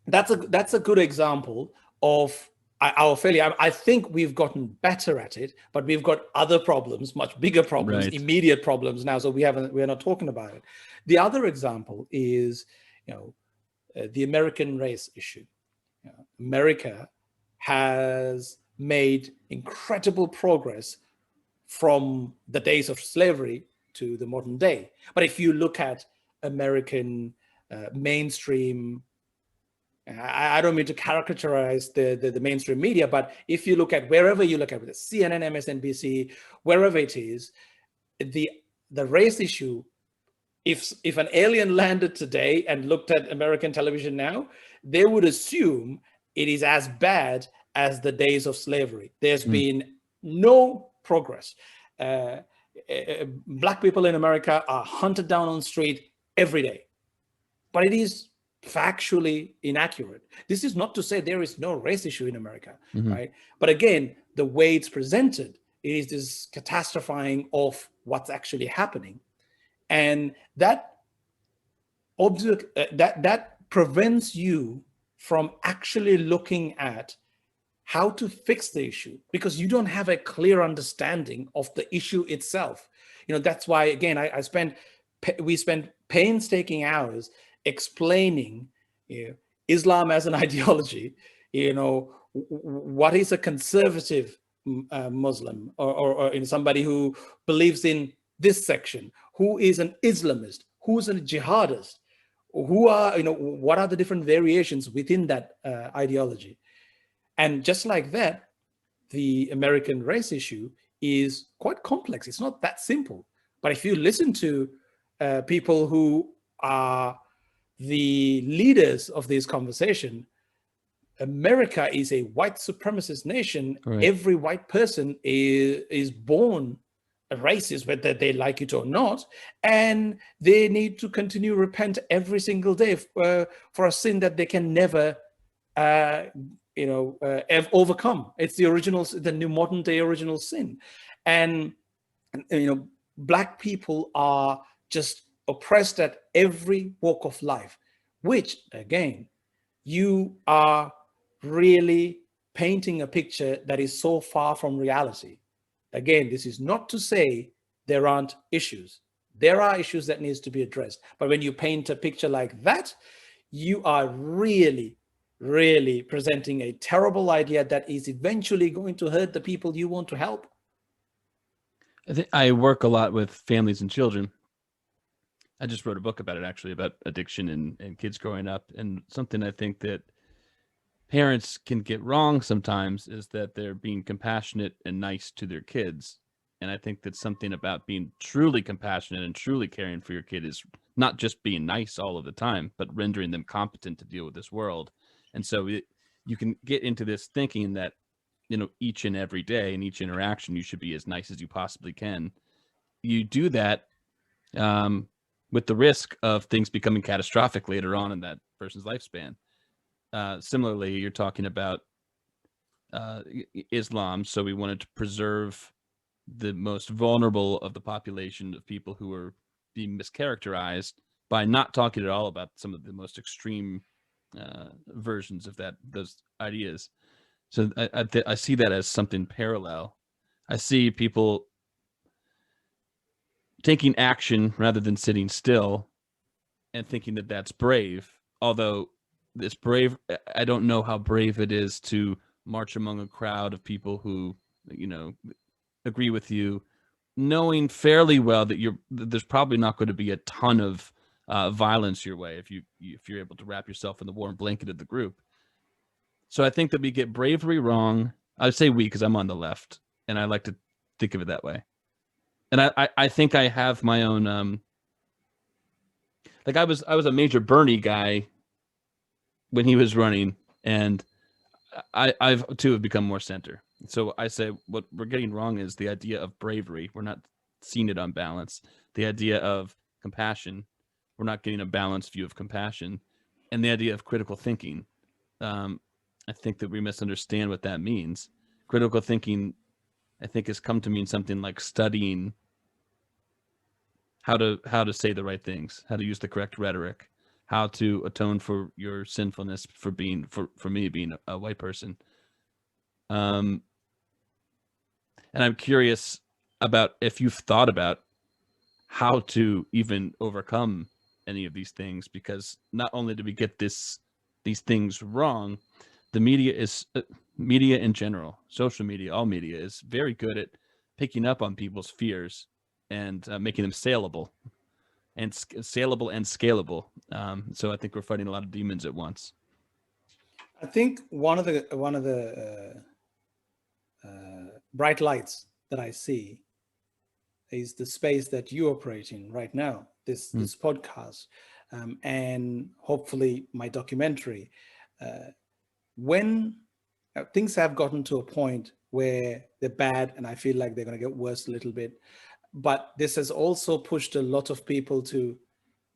that's a good example of our failure. I think we've gotten better at it, but we've got other problems, much bigger problems, right. Immediate problems now. So we're not talking about it. The other example is, the American race issue. America has made incredible progress from the days of slavery to the modern day. But if you look at American mainstream, I don't mean to caricaturize the mainstream media, but if you look at wherever you look at it, CNN, MSNBC, wherever it is, the race issue, if an alien landed today and looked at American television now, they would assume it is as bad as the days of slavery. There's been no progress. Black people in America are hunted down on the street every day, but it is factually inaccurate. This is not to say there is no race issue in America, right? But again, the way it's presented, it is this catastrophizing of what's actually happening. And that prevents you from actually looking at how to fix the issue, because you don't have a clear understanding of the issue itself. That's why, again, we spent painstaking hours explaining Islam as an ideology. What is a conservative Muslim, or somebody who believes in this section, who is an Islamist, who's a jihadist, what are the different variations within that ideology. And just like that, the American race issue is quite complex. It's not that simple. But if you listen to people who are the leaders of this conversation, America is a white supremacist nation. Right. Every white person is born a racist, whether they like it or not, and they need to continue repent every single day for a sin that they can never, overcome. It's the new modern day original sin, and Black people are just oppressed at every walk of life, which again, you are really painting a picture that is so far from reality. Again, this is not to say there aren't issues. There are issues that needs to be addressed. But when you paint a picture like that, you are really, really presenting a terrible idea that is eventually going to hurt the people you want to help. I work a lot with families and children. I just wrote a book about it, actually, about addiction and kids growing up. And something I think that parents can get wrong sometimes is that they're being compassionate and nice to their kids. And I think that something about being truly compassionate and truly caring for your kid is not just being nice all of the time, but rendering them competent to deal with this world. And so you can get into this thinking that, each and every day in each interaction, you should be as nice as you possibly can. You do that with the risk of things becoming catastrophic later on in that person's lifespan. Similarly, you're talking about Islam. So we wanted to preserve the most vulnerable of the population of people who are being mischaracterized by not talking at all about some of the most extreme versions of those ideas. So I see that as something parallel. I see people taking action rather than sitting still and thinking that that's brave. Although it's brave, I don't know how brave it is to march among a crowd of people who, agree with you, knowing fairly well that there's probably not going to be a ton of violence your way if you're able to wrap yourself in the warm blanket of the group. So I think that we get bravery wrong. I say we because I'm on the left, and I like to think of it that way. And I think I have my own like I was a major Bernie guy when he was running, and I've too have become more center. So I say what we're getting wrong is the idea of bravery. We're not seeing it on balance. The idea of compassion, we're not getting a balanced view of compassion, and the idea of critical thinking. I think that we misunderstand what that means. Critical thinking, I think, has come to mean something like studying how to say the right things, how to use the correct rhetoric, how to atone for your sinfulness for me being a white person. And I'm curious about if you've thought about how to even overcome any of these things, because not only do we get these things wrong, the media in general, social media, all media is very good at picking up on people's fears and making them saleable and scalable. So I think we're fighting a lot of demons at once. I think one of the bright lights that I see is the space that you operate in right now, this podcast, and hopefully my documentary. When things have gotten to a point where they're bad and I feel like they're going to get worse a little bit, but this has also pushed a lot of people to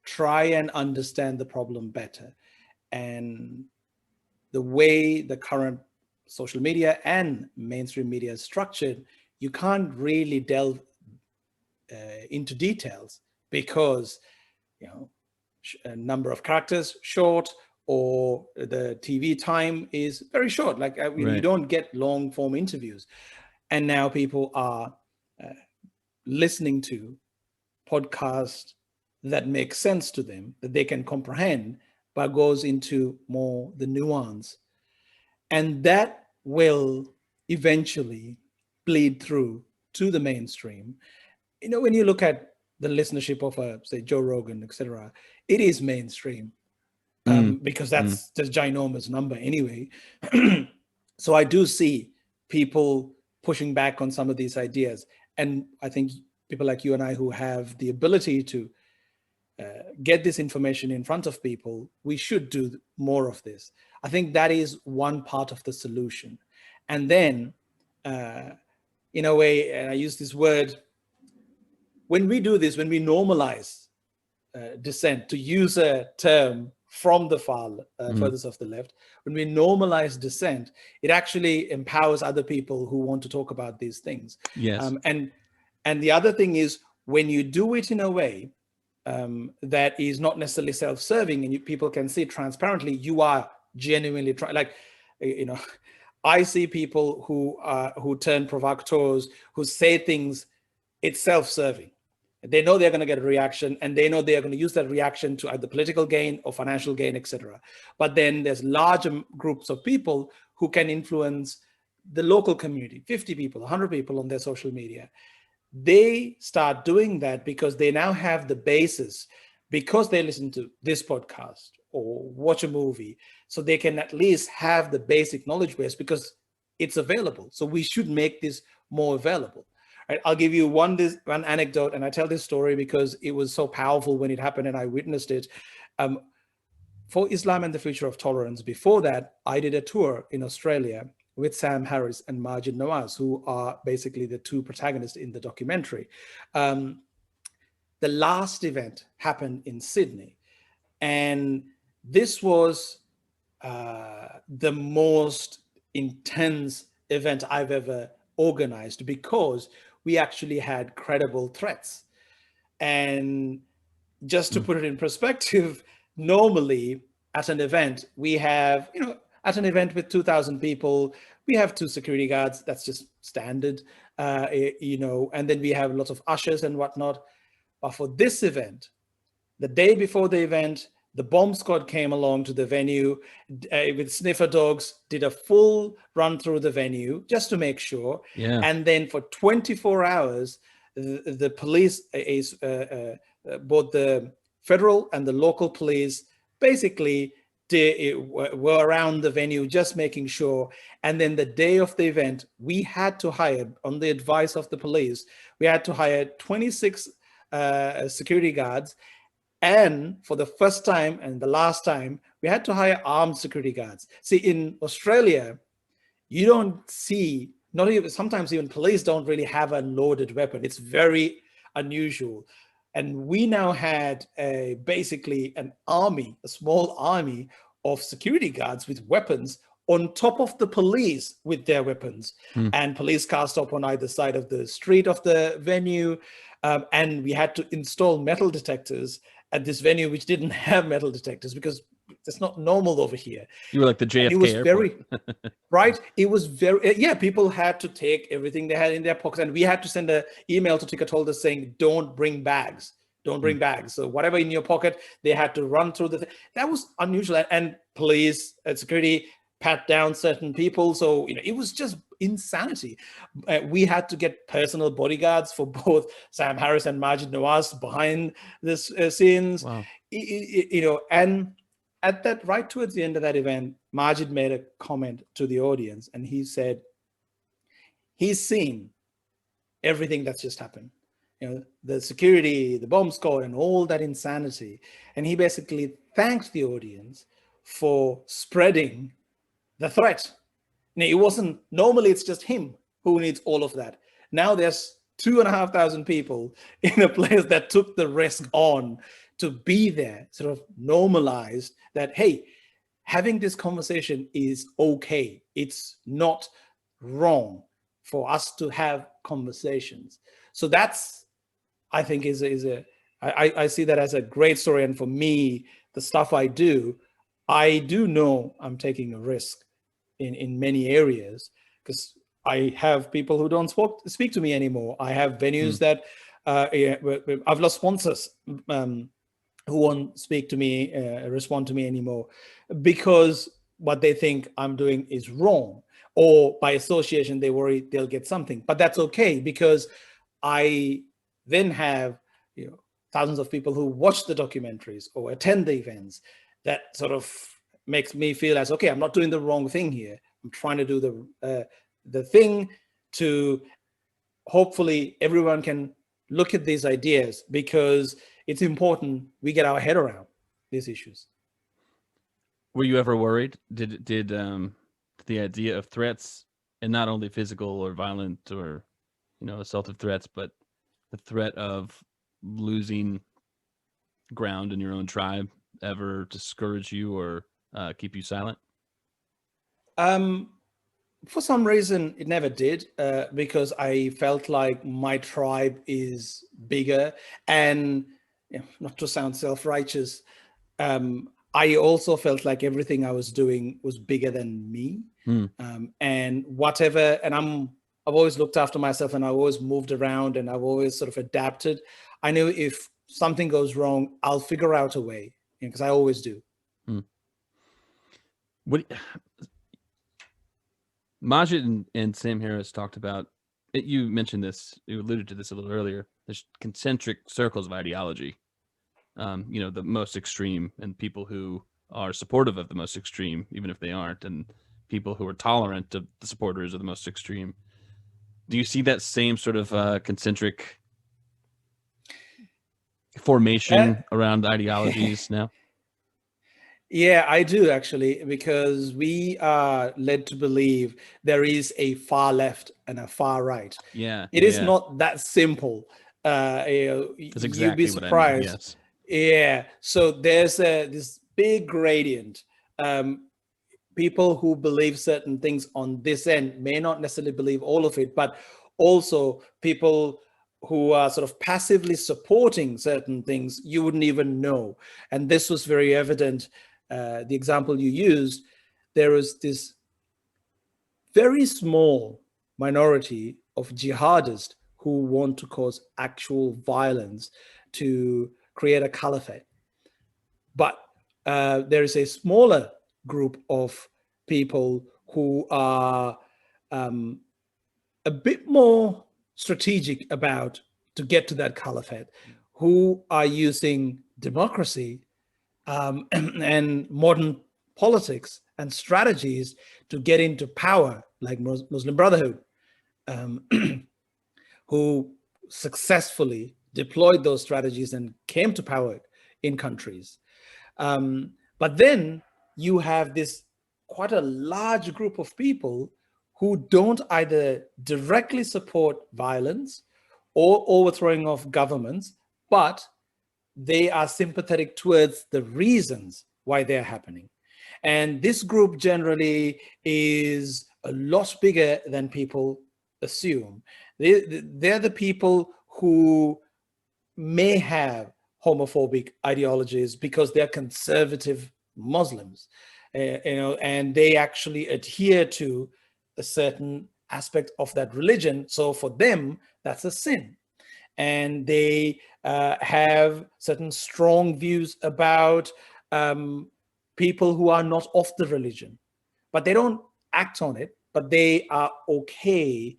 try and understand the problem better. And the way the current social media and mainstream media is structured, you can't really delve into details because, a number of characters short, or the TV time is very short. Like you don't get long form interviews. And now people are listening to podcasts that make sense to them, that they can comprehend, but goes into more the nuance. And that will eventually bleed through to the mainstream. When you look at the listenership of say Joe Rogan, etc., it is mainstream because that's just ginormous number anyway. So I do see people pushing back on some of these ideas. And I think people like you and I who have the ability to get this information in front of people, we should do more of this. I think that is one part of the solution. And then, in a way, and I use this word when we do this, when we normalize dissent, to use a term from the far furthest of the left, when we normalize dissent, it actually empowers other people who want to talk about these things. Yes. And the other thing is, when you do it in a way that is not necessarily self-serving, and people can see transparently, you are genuinely trying. Like, you know, I see people who turn provocateurs, who say things, it's self-serving. They know they're going to get a reaction, and they know they are going to use that reaction to either political gain or financial gain, etc. But then there's larger groups of people who can influence the local community, 50 people, 100 people on their social media. They start doing that because they now have the basis, because they listen to this podcast or watch a movie, so they can at least have the basic knowledge base because it's available. So we should make this more available. Right? I'll give you one anecdote, and I tell this story because it was so powerful when it happened and I witnessed it. For Islam and the Future of Tolerance, before that, I did a tour in Australia with Sam Harris and Majid Nawaz, who are basically the two protagonists in the documentary. The last event happened in Sydney, and this was the most intense event I've ever organized, because we actually had credible threats. And just to put it in perspective, normally at an event, we have, at an event with 2,000 people, we have 2 security guards. That's just standard, and then we have lots of ushers and whatnot. But for this event, the day before the event, the bomb squad came along to the venue with sniffer dogs, did a full run through the venue just to make sure. Yeah. And then for 24 hours, the police, both the federal and the local police, basically were around the venue just making sure. And then the day of the event, we had to hire, on the advice of the police, we had to hire 26 security guards. And for the first time and the last time, we had to hire armed security guards. See, in Australia, you don't see, not even, sometimes even police don't really have a loaded weapon. It's very unusual. And we now had basically an army, a small army of security guards with weapons on top of the police with their weapons. And police cars stop on either side of the street of the venue. And we had to install metal detectors at this venue, which didn't have metal detectors because it's not normal over here. You were like the JFK it was airport. Right. It was very, people had to take everything they had in their pockets, and we had to send an email to ticket holders saying, don't bring bags. Don't bring bags. So whatever in your pocket, they had to run through that was unusual. And police and security pat down certain people. So, it was just insanity. We had to get personal bodyguards for both Sam Harris and Majid Nawaz behind this scenes. Wow. And at that, right towards the end of that event, Majid made a comment to the audience, and he said, he's seen everything that's just happened. The security, the bomb squad, and all that insanity. And he basically thanked the audience for spreading the threat. It wasn't, normally it's just him who needs all of that. Now there's 2,500 people in a place that took the risk on to be there, sort of normalized that, hey, having this conversation is okay. It's not wrong for us to have conversations. So that's, I think, I see that as a great story. And for me, the stuff I do know I'm taking a risk in many areas, because I have people who don't speak to me anymore. I have venues that I've lost sponsors who won't speak to me, respond to me anymore, because what they think I'm doing is wrong, or by association, they worry they'll get something. But that's okay, because I then have thousands of people who watch the documentaries or attend the events. That sort of makes me feel as, okay, I'm not doing the wrong thing here. I'm trying to do the thing to hopefully everyone can look at these ideas, because it's important we get our head around these issues. Were you ever worried? Did the idea of threats, and not only physical or violent or assaultive threats, but the threat of losing ground in your own tribe ever discourage you or keep you silent? For some reason, it never did, because I felt like my tribe is bigger. And not to sound self-righteous, I also felt like everything I was doing was bigger than me. And whatever, and I've always looked after myself, and I've always moved around, and I've always sort of adapted. I knew if something goes wrong, I'll figure out a way, because I always do. What Majid and Sam Harris talked about it. You mentioned this, you alluded to this a little earlier. There's concentric circles of ideology. The most extreme, and people who are supportive of the most extreme, even if they aren't, and people who are tolerant of the supporters of the most extreme. Do you see that same sort of concentric formation around ideologies now? Yeah, I do, actually, because we are led to believe there is a far left and a far right. Yeah, it is not that simple. That's exactly You'd be surprised. what I mean, yes. Yeah, so there's this big gradient. People who believe certain things on this end may not necessarily believe all of it, but also people who are sort of passively supporting certain things you wouldn't even know. And this was very evident. The example you used, there was this very small minority of jihadists who want to cause actual violence to create a caliphate. But there is a smaller group of people who are a bit more strategic about to get to that caliphate, who are using democracy and modern politics and strategies to get into power, like Muslim Brotherhood, who successfully deployed those strategies and came to power in countries. But then you have this quite a large group of people who don't either directly support violence or overthrowing of governments, but they are sympathetic towards the reasons why they're happening. And this group generally is a lot bigger than people assume. They're the people who may have homophobic ideologies because they're conservative Muslims, and they actually adhere to a certain aspect of that religion. So for them, that's a sin. And they have certain strong views about people who are not of the religion, but they don't act on it, but they are okay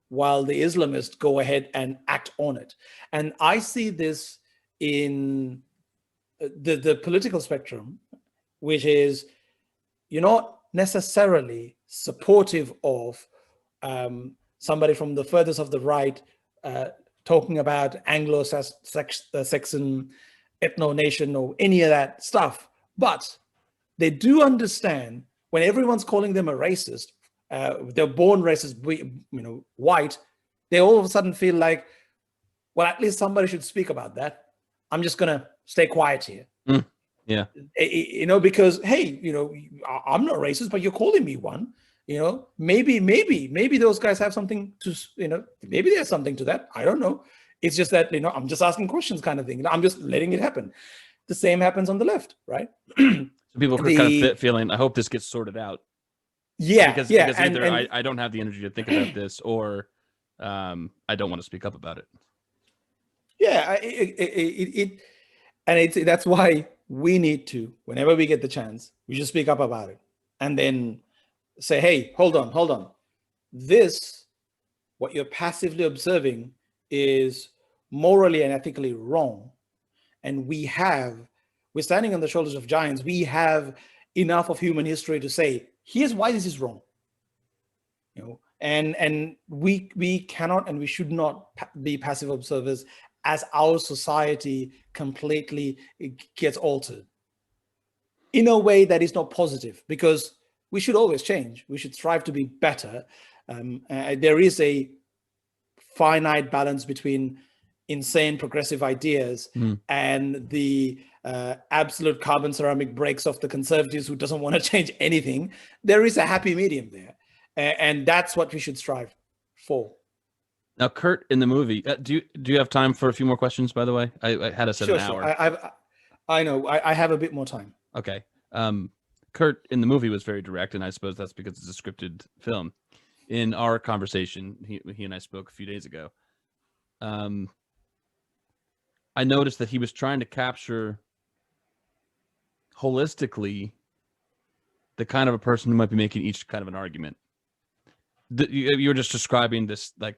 while the Islamists go ahead and act on it. And I see this in the political spectrum, which is you're not necessarily supportive of somebody from the furthest of the right talking about Anglo-Saxon ethno-nation or any of that stuff. But they do understand when everyone's calling them a racist, they're born racist, white, they all of a sudden feel like, well, at least somebody should speak about that. I'm just going to stay quiet here. Yeah. Because, hey, I'm not racist, but you're calling me one. Maybe those guys have something to, maybe there's something to that. I don't know. It's just that, I'm just asking questions kind of thing. I'm just letting it happen. The same happens on the left, right? So people are kind of feeling, I hope this gets sorted out. Yeah. Because either I don't have the energy to think about this, or I don't want to speak up about it. Yeah. That's why we need to, whenever we get the chance, we just speak up about it. And then say, hey, hold on. This, what you're passively observing, is morally and ethically wrong. And we're standing on the shoulders of giants. We have enough of human history to say, here's why this is wrong. And we cannot and we should not be passive observers as our society completely gets altered in a way that is not positive, because we should always change. We should strive to be better. There is a finite balance between insane progressive ideas and the absolute carbon ceramic brakes of the conservatives who doesn't want to change anything. There is a happy medium there. And that's what we should strive for. Now, Curt, in the movie, do you have time for a few more questions, by the way? I had us at an hour. I know. I have a bit more time. Okay. Curt in the movie was very direct, and I suppose that's because it's a scripted film. In our conversation, he and I spoke a few days ago. I noticed that he was trying to capture holistically the kind of a person who might be making each kind of an argument. You were just describing this like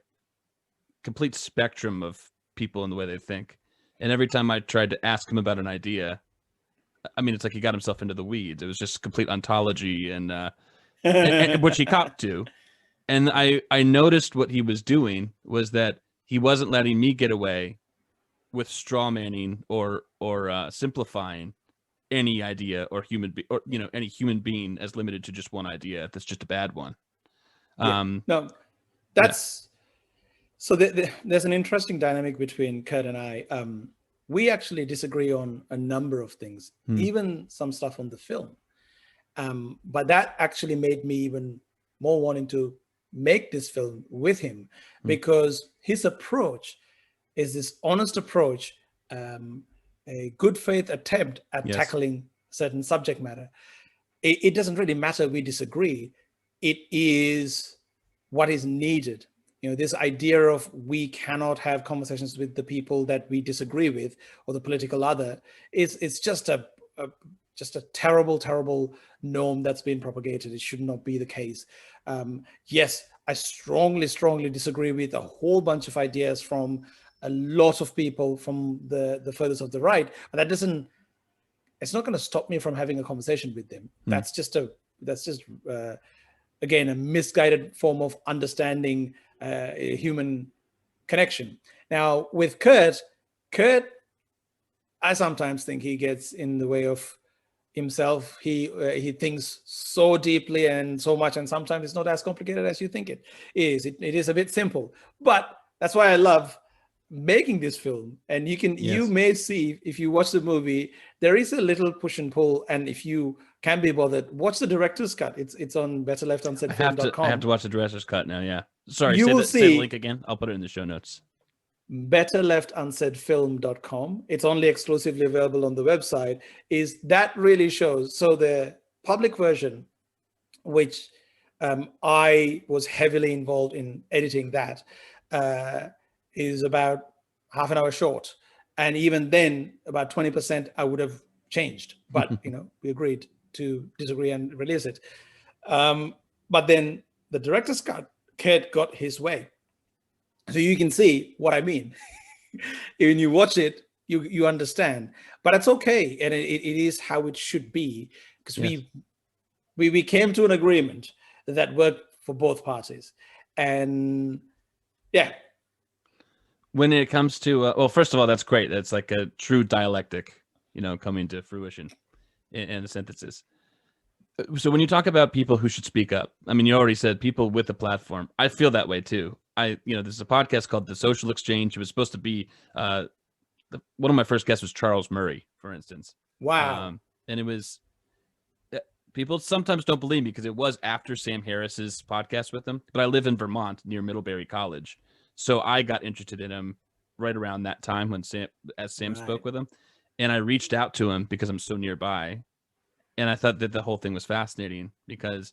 complete spectrum of people and the way they think. And every time I tried to ask him about an idea, I mean, it's like he got himself into the weeds. It was just complete ontology and which he copped to. And I noticed what he was doing was that he wasn't letting me get away with straw manning or simplifying any idea or any human being as limited to just one idea. That's just a bad one. No, that's so. There's an interesting dynamic between Curt and I. We actually disagree on a number of things, even some stuff on the film. But that actually made me even more wanting to make this film with him, because his approach is this honest approach, a good faith attempt at tackling certain subject matter. It doesn't really matter we disagree. It is what is needed. This idea of we cannot have conversations with the people that we disagree with or the political other it's just a terrible, terrible norm that's been propagated. It should not be the case. Yes, I strongly, strongly disagree with a whole bunch of ideas from a lot of people from the furthest of the right, but it's not going to stop me from having a conversation with them. That's just again, a misguided form of understanding human connection. Now, with Curt, I sometimes think he gets in the way of himself. He thinks so deeply and so much, and sometimes it's not as complicated as you think it is. It is a bit simple, but that's why I love making this film. And you may see, if you watch the movie, there is a little push and pull, and if you can be bothered, watch the director's cut. It's on betterleftunsaidfilm.com. I have to watch the director's cut now. Yeah, sorry. Say the link again. I'll put it in the show notes. betterleftunsaidfilm.com. It's only exclusively available on the website. That really shows. So the public version, which I was heavily involved in editing, that is about half an hour short, and even then about 20% I would have changed, but we agreed to disagree and release it. But then the director's cut, Curt got his way. So you can see what I mean. When you watch it, you understand. But it's okay, and it is how it should be, because we came to an agreement that worked for both parties. And when it comes to well, first of all, that's great. That's like a true dialectic, coming to fruition in the synthesis. So when you talk about people who should speak up, I mean, you already said people with a platform. I feel that way too. There's a podcast called The Social Exchange. It was supposed to be one of my first guests was Charles Murray, for instance. Wow. And it was people sometimes don't believe me because it was after Sam Harris's podcast with him. But I live in Vermont near Middlebury College, so I got interested in him right around that time when Sam spoke with him, and I reached out to him because I'm so nearby, and I thought that the whole thing was fascinating because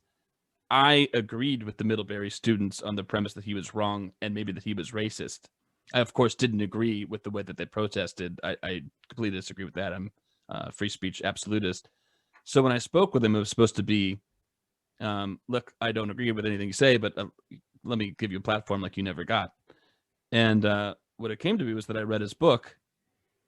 I agreed with the Middlebury students on the premise that he was wrong and maybe that he was racist. I, of course, didn't agree with the way that they protested. I completely disagree with that. I'm a free speech absolutist. So when I spoke with him, it was supposed to be, look, I don't agree with anything you say, but let me give you a platform like you never got. And what it came to be was that I read his book,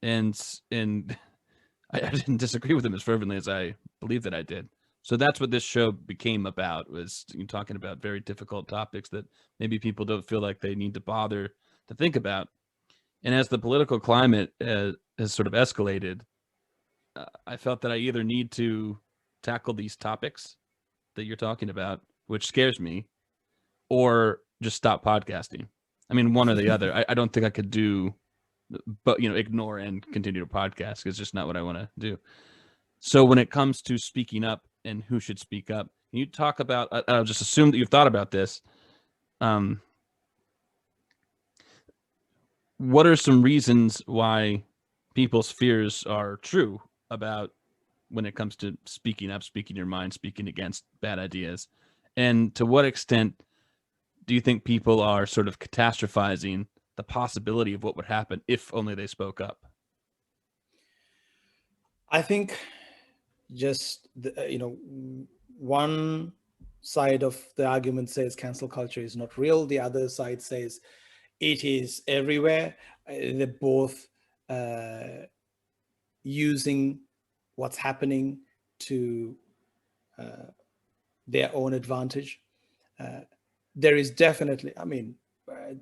and I didn't disagree with him as fervently as I believe that I did. So that's what this show became about, was talking about very difficult topics that maybe people don't feel like they need to bother to think about. And as the political climate has sort of escalated, I felt that I either need to tackle these topics that you're talking about, which scares me, or just stop podcasting. I mean, one or the other. I don't think I could do but ignore and continue to podcast. It's just not what I want to do. So when it comes to speaking up and who should speak up, can you talk about? I'll just assume that you've thought about this. What are some reasons why people's fears are true about when it comes to speaking up, speaking your mind, speaking against bad ideas? And to what extent do you think people are sort of catastrophizing the possibility of what would happen if only they spoke up? I think just, one side of the argument says cancel culture is not real. The other side says it is everywhere. They're both using what's happening to their own advantage. There is definitely,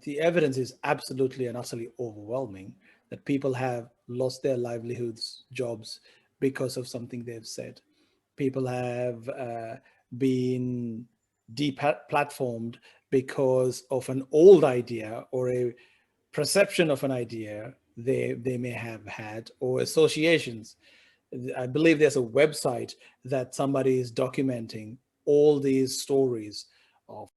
the evidence is absolutely and utterly overwhelming that people have lost their livelihoods, jobs, because of something they've said. People have been deplatformed because of an old idea or a perception of an idea they may have had, or associations. I believe there's a website that somebody is documenting all these stories of